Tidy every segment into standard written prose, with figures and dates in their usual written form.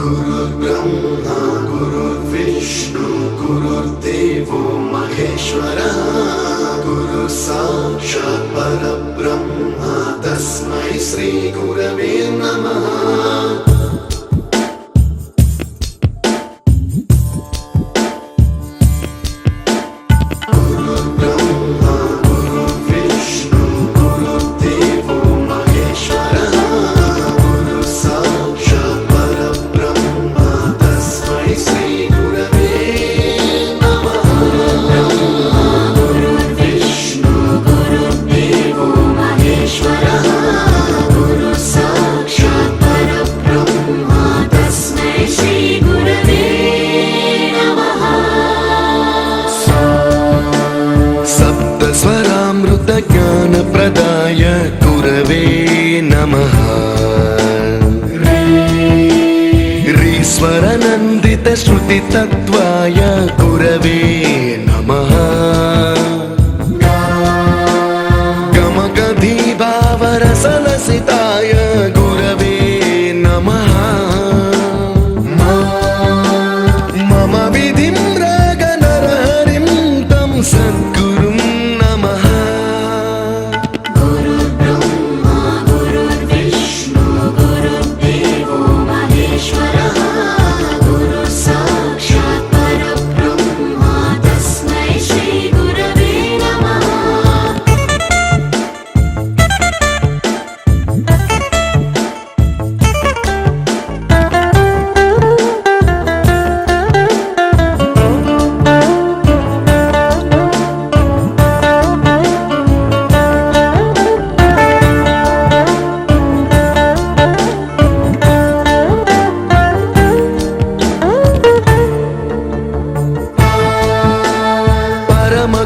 गुरुर्ब्रह्मा गुरुर्विष्णु गुरुर्देवो महेश्वरः गुरु साक्षात् परब्रह्म तस्मै श्री गुरवे नमः। ज्ञानप्रदाय गुरवे नमः। ह्रीश्वरनन्दितश्रुतितत्त्वाय गुरवे नमः। गमगधीभावरसलसिताय गुरवे नमः। मम विधिं रागनरहरिं तं सद्गुरुं नमः।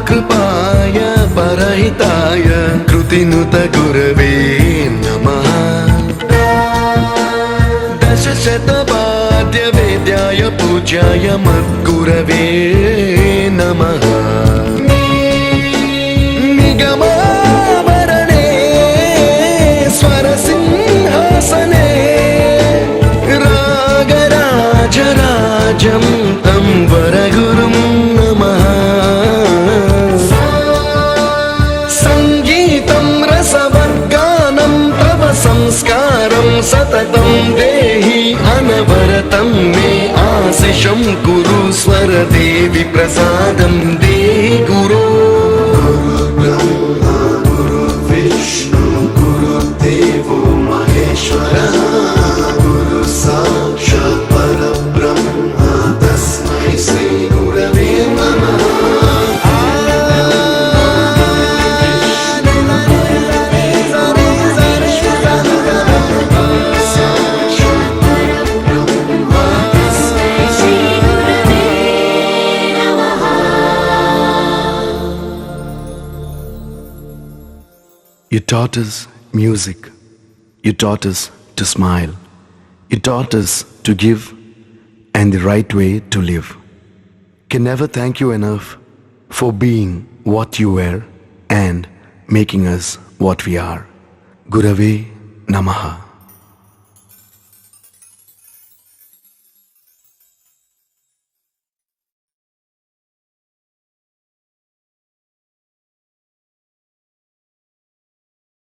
कृपाय परहिताय कृतिनुत गुरवे नमः। दशशतवाद्यवेद्याय पूज्याय मद्गुरवे नमः। निगमावरणे स्वरसिंहासने रागराजराजं तं वरगुरुं नमः। संस्कारं सततं देहि अनवरतं मे आशिषं कुरु स्वरदेवि प्रसादं देहि गुरो। गुरुर्ब्रह्मा गुरुर्विष्णु गुरुर्देवो महेश्वरः गुरु साक्षात् परब्रह्म तस्मै श्री गुरवे नमः। You taught us music. You taught us to smile. You taught us to give and the right way to live. Can never thank you enough for being what you were and making us what we are. Gurave Namaha.